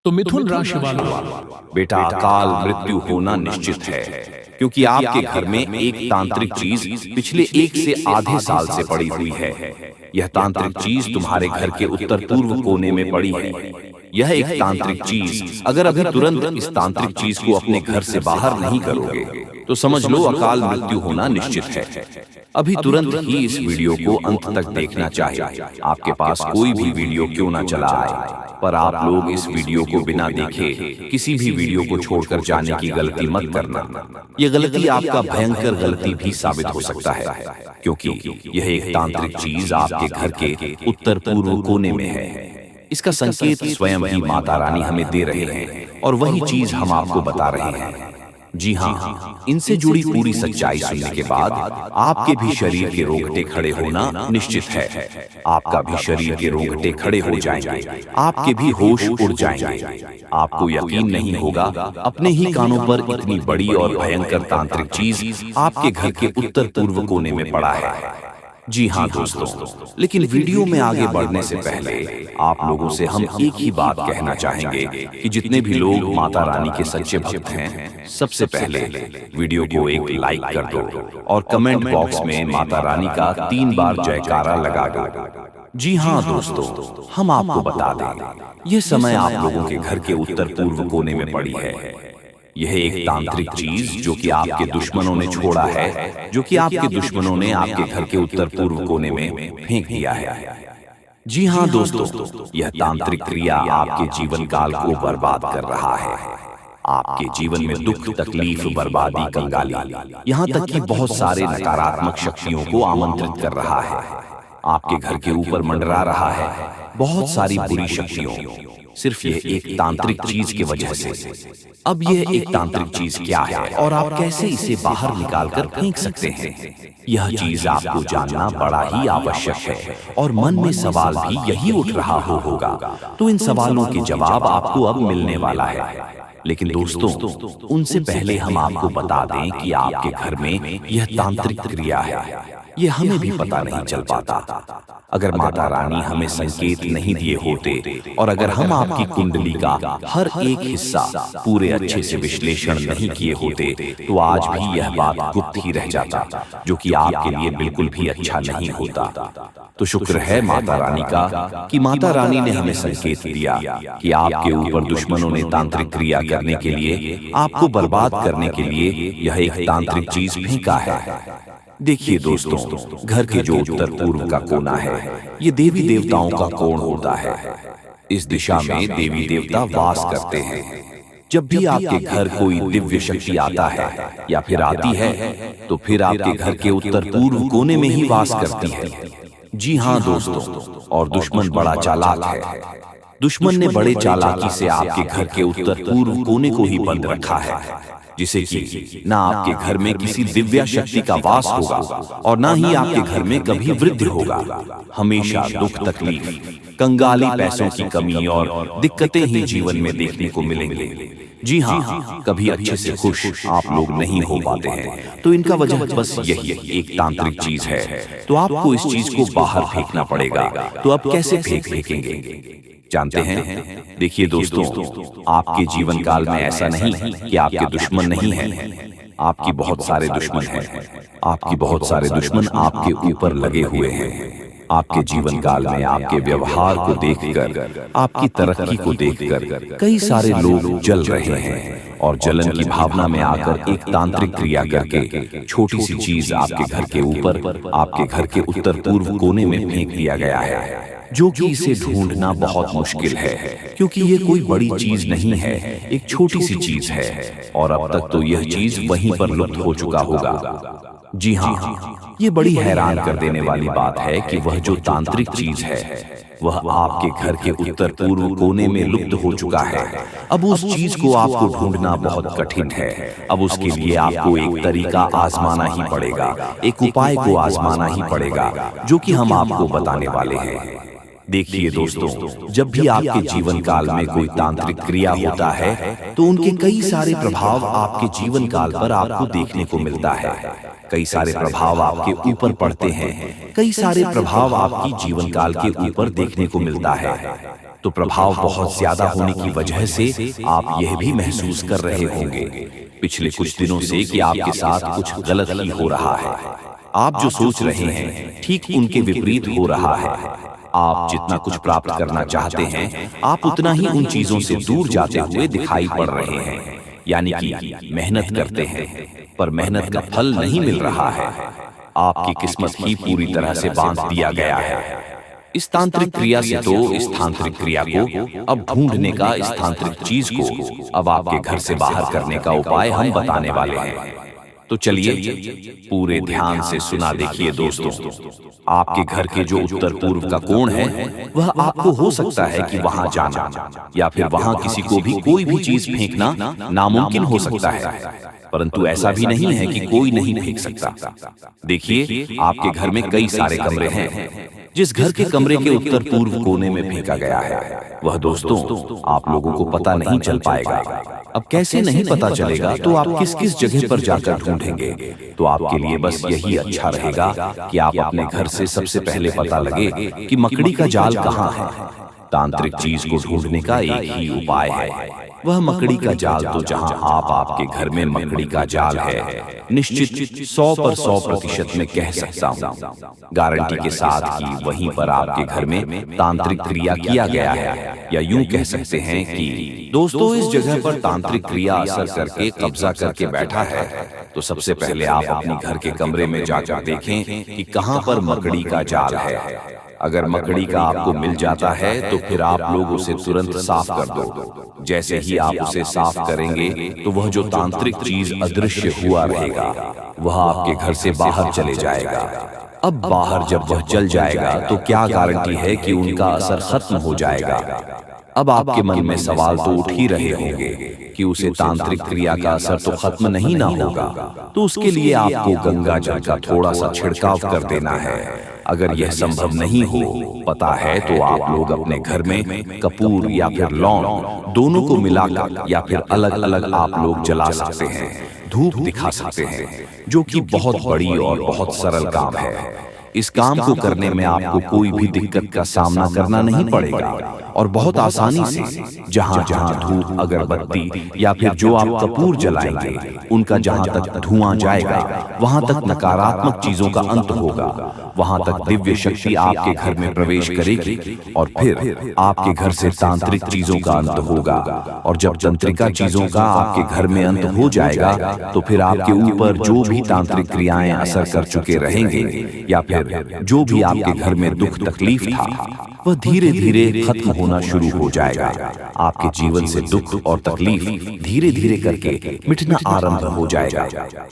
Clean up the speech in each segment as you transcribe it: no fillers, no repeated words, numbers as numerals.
तो मिथुन राशि वालों, बेटा अकाल मृत्यु होना निश्चित है, क्योंकि आपके घर में एक तांत्रिक चीज पिछले 1 से आधे साल से पड़ी हुई है। यह तांत्रिक चीज तुम्हारे घर के उत्तर पूर्व कोने में पड़ी है। यह एक तांत्रिक चीज अगर अभी तुरंत इस तांत्रिक चीज को अपने घर से बाहर नहीं करोगे तो समझ लो अकाल मृत्यु होना निश्चित है। अभी तुरंत ही इस वीडियो को अंत तक देखना चाहिए। आपके पास कोई भी वीडियो क्यों ना चला आए, पर आप लोग इस वीडियो को बिना देखे किसी भी वीडियो को छोड़कर जाने की गलती मत करना। यह गलती आपका भयंकर गलती भी साबित हो सकता है, क्योंकि यह एक तांत्रिक चीज आपके घर के उत्तर पूर्व कोने में है। इसका संकेत स्वयं ही माता रानी हमें दे रहे हैं और वही चीज हम आपको बता रहे हैं। जी हाँ, इनसे जुड़ी पूरी सच्चाई सुनने के बाद आपके भी शरीर के रोंगटे खड़े होना निश्चित है। आपका भी शरीर के रोंगटे खड़े हो जाएंगे, आपके भी होश उड़ जाएंगे। आपको यकीन नहीं होगा अपने ही कानों पर इतनी बड़ी और भयंकर तांत्रिक चीज आपके घर के उत्तर पूर्व कोने में पड़ा है। जी हाँ दोस्तों, लेकिन वीडियो में आगे बढ़ने से पहले आप लोगों से हम एक ही बात कहना चाहेंगे कि जितने भी लोग माता रानी के सच्चे भक्त हैं, सबसे पहले वीडियो को एक लाइक कर दो और कमेंट बॉक्स में माता रानी का 3 बार जयकारा लगा दो। जी हाँ दोस्तों, हम आपको बता दें, यह समय आप लोगों के घर के उत्तर पूर्व कोने में पड़ी है। यह एक तांत्रिक चीज जो कि आपके दुश्मनों ने छोड़ा है, जो कि आपके दुश्मनों ने आपके घर के उत्तर पूर्व कोने में फेंक दिया है। जी हाँ दोस्तों, यह तांत्रिक क्रिया आपके जीवन काल को बर्बाद कर रहा है। आपके जीवन में दुख, तकलीफ, बर्बादी, कंगाली, यहाँ तक कि बहुत सारे नकारात्मक शक्तियों को आमंत्रित कर रहा है। आपके घर के ऊपर मंडरा रहा है बहुत सारी बुरी शक्तियों, सिर्फ ये एक तांत्रिक चीज की वजह से। अब यह एक तांत्रिक चीज क्या है और आप कैसे इसे बाहर निकालकर फेंक सकते हैं, यह चीज आपको जानना बड़ा ही आवश्यक है। और मन में सवाल भी यही उठ रहा होगा, तो इन सवालों के जवाब आपको अब मिलने वाला है। लेकिन दोस्तों, उनसे पहले हम आपको बता दें कि आपके घर में यह तांत्रिक क्रिया है, यह हमें भी पता नहीं चल पाता अगर माता रानी हमें संकेत नहीं दिए होते, और अगर हम आपकी कुंडली का हर एक हिस्सा पूरे अच्छे से विश्लेषण नहीं किए होते, तो आज भी यह बात गुप्त ही रह जाता, जो कि आपके लिए बिल्कुल भी अच्छा नहीं होता। तो शुक्र है माता रानी का कि माता रानी ने हमें संकेत दिया कि आपके ऊपर दुश्मनों ने तांत्रिक क्रिया करने के लिए, आपको बर्बाद करने के लिए यह एक तांत्रिक चीज फेंका है। देखिए दोस्तों, घर के जो उत्तर पूर्व का कोना है, ये देवी देवताओं का कोण होता है। इस दिशा में देवी देवता वास करते हैं। जब भी आपके घर कोई दिव्य शक्ति आता है या फिर आती है, तो फिर आपके घर के उत्तर पूर्व कोने में ही वास करती है। जी हाँ दोस्तों, और दुश्मन बड़ा चालाक है। दुश्मन ने बड़े चालाकी से आपके घर के उत्तर पूर्व कोने को ही बंद रखा है, जिसे कि ना आपके घर में किसी दिव्य शक्ति का वास होगा और ना ही आपके घर में कभी वृद्धि होगा। हमेशा दुख, तकलीफ, कंगाली, पैसों की कमी और दिक्कतें ही जीवन में देखने को मिलेंगे। जी हाँ, कभी अच्छे से खुश आप लोग नहीं हो पाते हैं, तो इनका वजह बस यही एक तांत्रिक चीज है। तो आपको इस चीज को बाहर फेंकना पड़ेगा। तो अब कैसे फेंकेंगे जानते हैं? देखिए दोस्तों, आपके जीवन काल में ऐसा नहीं कि आपके दुश्मन नहीं हैं। आपकी बहुत सारे दुश्मन हैं। आपकी बहुत सारे दुश्मन आपके ऊपर लगे हुए हैं। आपके जीवन काल में आपके व्यवहार को देखकर, आपकी तरक्की को देखकर कई सारे लोग जल रहे हैं, और जलन की भावना में आकर एक तांत्रिक क्रिया करके छोटी सी चीज आपके घर के ऊपर, आपके घर के उत्तर पूर्व कोने में फेंक दिया गया है, जो कि इसे ढूंढना बहुत मुश्किल है, क्योंकि ये कोई बड़ी चीज नहीं है, एक छोटी सी चीज है, और अब तक तो यह चीज वहीं पर लुप्त हो चुका होगा। जी हाँ, ये बड़ी हैरान कर देने वाली बात है कि वह जो तांत्रिक चीज है, वह आपके घर के उत्तर पूर्व कोने में लुप्त हो चुका है। अब उस चीज को आपको ढूंढना बहुत कठिन है। अब उसके लिए आपको एक तरीका आजमाना ही पड़ेगा, एक उपाय को आजमाना ही पड़ेगा, जो कि हम आपको बताने वाले हैं। देखिए दोस्तों, जब भी आपके जीवन काल में कोई तांत्रिक क्रिया होता है, तो उनके कई सारे प्रभाव आपके जीवन काल पर आपको देखने को मिलता है। कई सारे प्रभाव आपके ऊपर पड़ते हैं, कई सारे प्रभाव आपकी जीवन काल के ऊपर देखने को मिलता है। तो प्रभाव बहुत ज्यादा होने की वजह से आप यह भी महसूस कर रहे होंगे पिछले कुछ दिनों से कि आपके साथ कुछ गलत ही हो रहा है। आप जो सोच रहे हैं ठीक उनके विपरीत हो रहा है। आप जितना कुछ प्राप्त करना चाहते हैं आप उतना ही उन चीजों से दूर जाते हुए दिखाई पड़ रहे हैं। यानी कि मेहनत करते हैं पर मेहनत का फल नहीं मिल रहा है। आपकी किस्मत ही पूरी तरह से बांध दिया गया है। इस तांत्रिक क्रिया से तो इस तांत्रिक क्रिया को अब ढूंढने का, इस तांत्रिक चीज को अब आपके घर से बाहर करने का उपाय हम बताने वाले हैं। तो चलिए पूरे ध्यान से सुना देखिए दोस्तों। आपके घर के जो उत्तर पूर्व का कोण है वह आपको हो सकता है कि वहां जाना या फिर वहां किसी को भी कोई भी चीज फेंकना नामुमकिन हो सकता है, परंतु ऐसा भी नहीं है कि कोई नहीं फेंक सकता। देखिए आपके घर में कई सारे कमरे हैं। जिस घर के कमरे के उत्तर पूर्व कोने में फेंका गया है वह दोस्तों आप लोगों को पता नहीं चल पाएगा। अब कैसे नहीं पता चलेगा तो आप किस किस जगह पर जाकर ढूंढेंगे? तो आपके लिए बस यही अच्छा रहेगा कि आप अपने घर से सबसे पहले पता लगे कि मकड़ी का जाल कहाँ है। तांत्रिक चीज को ढूंढने का एक ही उपाय है, वह मकड़ी का जाल। तो जहां आपके घर में मकड़ी का जाल है, निश्चित 100% मैं कह सकता हूँ गारंटी के साथ कि वहीं पर आपके घर में तांत्रिक क्रिया किया गया है। या यूं कह सकते हैं कि दोस्तों इस जगह पर तांत्रिक क्रिया असर करके कब्जा करके बैठा है। तो सबसे पहले आप अपने घर के कमरे में जाकर देखें कि कहां पर मकड़ी का जाल है। अगर मकड़ी का आपको मिल जाता है तो फिर आप लोग उसे तुरंत साफ कर दो। जैसे ही आप उसे साफ करेंगे तो वह जो तांत्रिक चीज अदृश्य हुआ रहेगा वह आपके घर से बाहर चले जाएगा। अब बाहर जब वह चल जाएगा तो क्या गारंटी है कि उनका असर खत्म हो जाएगा? अब आपके मन में सवाल तो उठ ही रहे होंगे कि उसे तांत्रिक क्रिया का असर तो खत्म नहीं ना होगा, तो उसके लिए आपको गंगा जल का थोड़ा सा छिड़काव कर देना है। अगर यह संभव नहीं हो पता है तो आप लोग अपने घर में कपूर या फिर लौंग दोनों को मिलाकर या फिर अलग अलग आप लोग जला सकते हैं, धूप दिखा सकते हैं, जो कि बहुत बड़ी और बहुत सरल काम है। इस काम को करने में आपको कोई भी दिक्कत का सामना करना नहीं पड़ेगा और बहुत आसानी से जहां जहां धूप, अगरबत्ती या फिर जो आप कपूर जलाएंगे उनका जहां तक धुआं जाएगा वहां तक नकारात्मक चीजों का अंत होगा, वहां तक दिव्य शक्ति आपके घर में प्रवेश करेगी और फिर आपके घर से तांत्रिक चीजों का अंत होगा। और जब तंत्रिका चीजों का आपके घर में अंत हो जाएगा तो फिर आपके ऊपर जो भी तांत्रिक क्रियाएं असर कर चुके रहेंगे या फिर जो भी आपके घर में दुख तकलीफ था वह धीरे धीरे खत्म होना शुरू हो जाएगा। आपके जीवन से दुख और तकलीफ धीरे धीरे करके मिटना आरंभ हो जाएगा।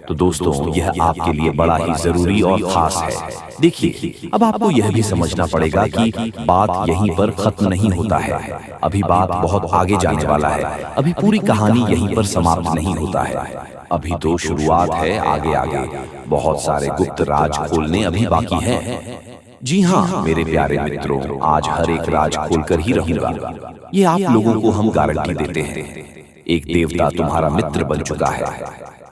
तो दोस्तों यह आपके लिए बड़ा ही जरूरी और खास है। देखिए अब आपको यह भी समझना पड़ेगा कि बात यहीं पर खत्म नहीं होता है, अभी बात बहुत आगे जाने वाला है। अभी पूरी कहानी यहीं पर समाप्त नहीं होता है, अभी तो शुरुआत है। आगे आगे बहुत सारे गुप्त राज खोलने अभी बाकी हैं। जी हाँ मेरे प्यारे मित्रों, आज हर एक राज खोलकर ही रहूंगा, ये आप लोगों को हम गारंटी देते हैं। एक देवता तुम्हारा मित्र बन चुका है।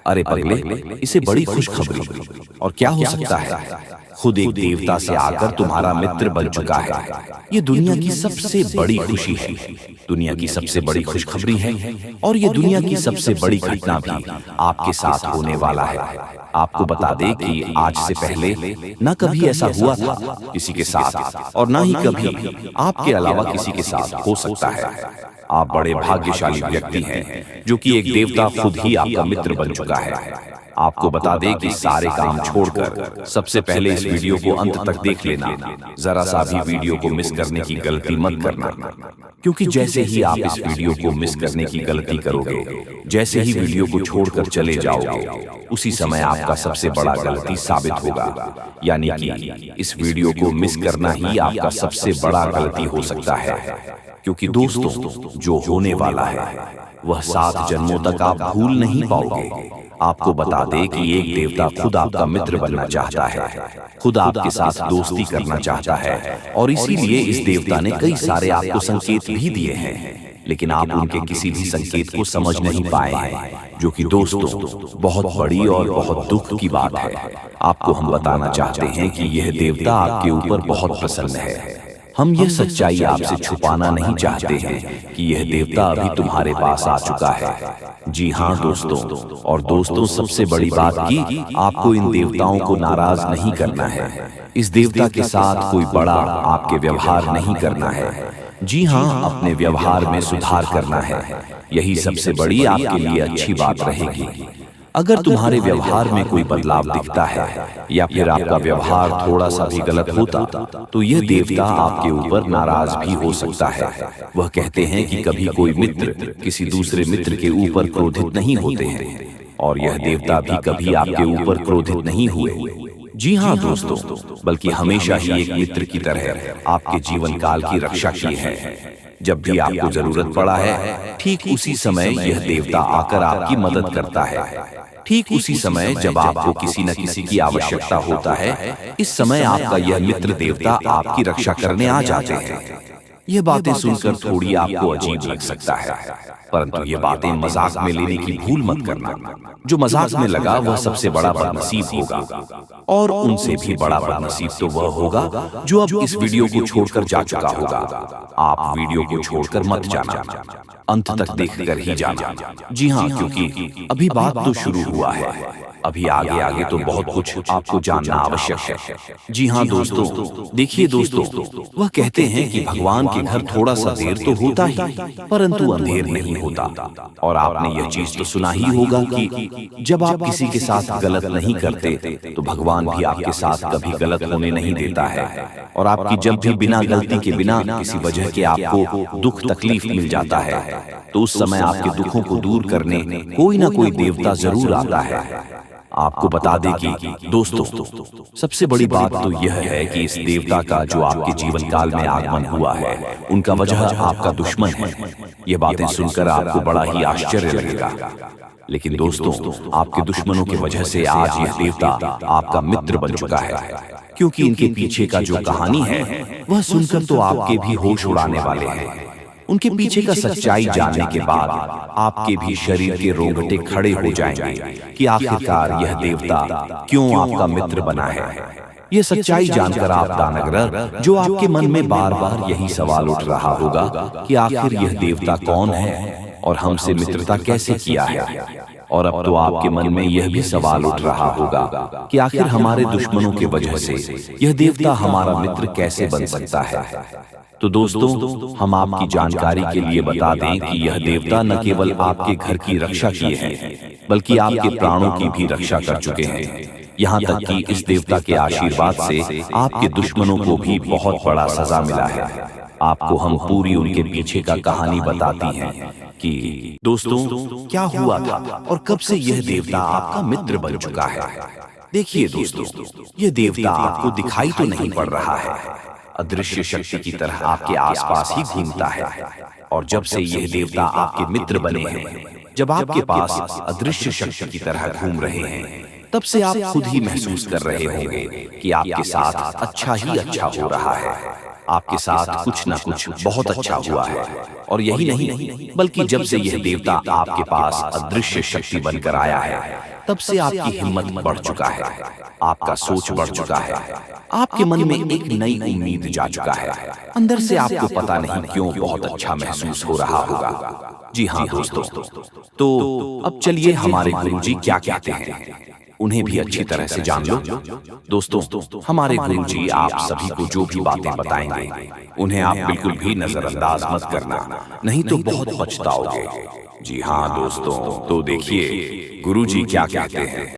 अरे पगले, इसे बड़ी खुशखबरी और क्या हो सकता है? खुद एक देवता से आकर तुम्हारा मित्र बन चुका है। ये दुनिया की सबसे बड़ी खुशी है, दुनिया की सबसे बड़ी खुशखबरी है और ये दुनिया की सबसे बड़ी घटना भी आपके साथ होने वाला है। आपको बता दे कि आज से पहले न कभी ऐसा हुआ था किसी के साथ और न ही कभी आपके अलावा किसी के साथ हो सकता है। आप बड़े भाग्यशाली व्यक्ति हैं जो कि एक देवता खुद ही आपका मित्र बन चुका है। आपको बता दें कि सारे काम छोड़कर सबसे पहले इस वीडियो को अंत तक देख लेना, जरा सा भी वीडियो को मिस करने की गलती मत करना, क्योंकि जैसे ही आप इस वीडियो को मिस करने की गलती करोगे, जैसे ही वीडियो को छोड़कर चले जाओगे, उसी समय आपका सबसे बड़ा गलती साबित होगा। यानी कि इस वीडियो को मिस करना ही आपका सबसे बड़ा गलती हो सकता है, क्योंकि दोस्तों जो होने वाला है वह 7 जन्मों तक आप भूल नहीं पाओगे। आपको बता दे कि एक देवता खुद आपका मित्र बनना चाहता है, खुद आपके साथ दोस्ती करना चाहता है और इसीलिए इस देवता ने कई सारे आपको संकेत भी दिए हैं, लेकिन आप उनके किसी भी संकेत को समझ नहीं पाए हैं, जो कि दोस्तों बहुत बड़ी और बहुत दुख की बात है। आपको हम बताना चाहते हैं कि यह देवता आपके ऊपर बहुत प्रसन्न है। हम यह सच्चाई आपसे छुपाना नहीं चाहते हैं कि यह देवता अभी तुम्हारे पास आ चुका है। जी हाँ दोस्तों, और दोस्तों सबसे बड़ी बात कि आपको इन देवताओं को नाराज नहीं करना है। इस देवता के साथ कोई बड़ा आपके व्यवहार नहीं करना है। जी हाँ, अपने व्यवहार में सुधार करना है। यही सबसे बड़ी आपके लिए अच्छी बात रहेगी। अगर तुम्हारे व्यवहार में कोई बदलाव दिखता है या फिर आपका व्यवहार थोड़ा सा भी गलत होता, तो यह देवता आपके ऊपर नाराज भी हो सकता है। वह कहते हैं कि कभी कोई मित्र किसी दूसरे मित्र के ऊपर क्रोधित नहीं होते हैं, और यह देवता भी कभी आपके ऊपर क्रोधित नहीं हुए। जी हाँ दोस्तों, बल्कि हमेशा ही एक मित्र की तरह आपके जीवन काल की रक्षा की है। जब भी आपको जरूरत पड़ा है, ठीक उसी समय यह देवता आकर आपकी मदद करता है। ठीक उसी समय जब आपको किसी न किसी की आवश्यकता होता है, इस समय आपका यह मित्र देवता आपकी रक्षा करने आ जाते हैं। ये बातें सुनकर थोड़ी आपको अजीब लग सकता है, परंतु ये बातें मजाक में लेने की भूल मत करना। जो मजाक में लगा वह सबसे बड़ा बदनसीब होगा, और उनसे भी बड़ा बदनसीब तो वह होगा जो अब इस वीडियो को छोड़कर जा चुका होगा। आप वीडियो को छोड़कर मत जाना, अंत तक देखकर ही जाना। जी हाँ, क्योंकि अभी बात तो शुरू हुआ है। अभी आगे आगे तो बहुत कुछ आपको जानना आवश्यक है। जी हाँ दोस्तों, देखिए दोस्तों, वह कहते हैं कि भगवान के घर थोड़ा सा देर तो होता ही, परंतु अंधेर नहीं होता। और आपने यह चीज तो सुना ही होगा कि जब आप किसी के साथ गलत नहीं करते, तो भगवान भी आपके साथ कभी गलत होने नहीं देता है। और आपकी जब भी बिना गलती के, बिना किसी वजह के आपको दुख तकलीफ मिल जाता है, तो उस समय आपके दुखों को दूर करने कोई ना कोई देवता जरूर आता है। आपको बता दें कि दोस्तों, सबसे बड़ी बात तो यह है कि इस देवता का जो आपके जीवन काल में आगमन हुआ है, उनका वजह आपका दुश्मन है। ये बातें सुनकर आपको बड़ा ही आश्चर्य लगेगा, लेकिन दोस्तों, आपके दुश्मनों की वजह से आज यह देवता आपका मित्र बन चुका है। क्योंकि इनके पीछे का जो कहानी है, वह सुनकर तो आपके भी होश उड़ाने वाले हैं। उनके पीछे का सच्चाई जानने के बाद आपके भी शरीर के रोंगटे खड़े हो जाएंगे कि आखिरकार यह देवता क्यों आपका मित्र बना है। यह सच्चाई जानकर आप दानगरर, जो आपके मन में बार बार यही सवाल उठ रहा होगा कि आखिर यह देवता कौन है और हमसे मित्रता कैसे किया है, और अब तो आपके मन में यह भी सवाल उठ रहा होगा कि आखिर हमारे दुश्मनों की वजह से यह देवता हमारा मित्र कैसे बन सकता है। तो दोस्तों, हम आपकी जानकारी के लिए बता दें कि यह देवता न केवल आपके घर की रक्षा किए हैं, बल्कि आपके प्राणों की भी रक्षा कर चुके हैं। यहाँ तक कि इस देवता के आशीर्वाद से आपके दुश्मनों को भी बहुत बड़ा सजा मिला है। आपको हम पूरी उनके पीछे का कहानी बताती हैं कि दोस्तों क्या हुआ था और कब से यह देवता आपका मित्र बन चुका है। देखिए दोस्तों, यह देवता आपको दिखाई तो नहीं पड़ रहा है, अदृश्य शक्ति की तरह आपके आसपास ही घूमता है। और जब से यह देवता आपके मित्र बने हैं, जब आपके पास अदृश्य शक्ति की तरह घूम रहे हैं, तब से आप खुद ही महसूस कर रहे होंगे कि आपके साथ अच्छा ही अच्छा हो रहा है। आपके साथ कुछ ना कुछ बहुत अच्छा हुआ है। और यही नहीं, बल्कि जब से यह देवता आपके पास अदृश्य शक्ति बनकर आया है, तब से आपकी हिम्मत बढ़ चुका है, आपका सोच बढ़ चुका है, आपके मन में एक नई उम्मीद जा चुका है। अंदर से आपको पता नहीं क्यों बहुत अच्छा महसूस हो रहा होगा। जी हाँ दोस्तों, तो अब चलिए हमारे गुरुजी क्या कहते हैं, उन्हें भी अच्छी तरह से जान लो। दोस्तों, हमारे गुरुजी आप सभी को जो भी बातें बताएंगे, उन्हें आप बिल्कुल भी नजरअंदाज मत करना, नहीं तो बहुत पछताओगे। जी हाँ दोस्तों, तो देखिए गुरुजी क्या कहते हैं।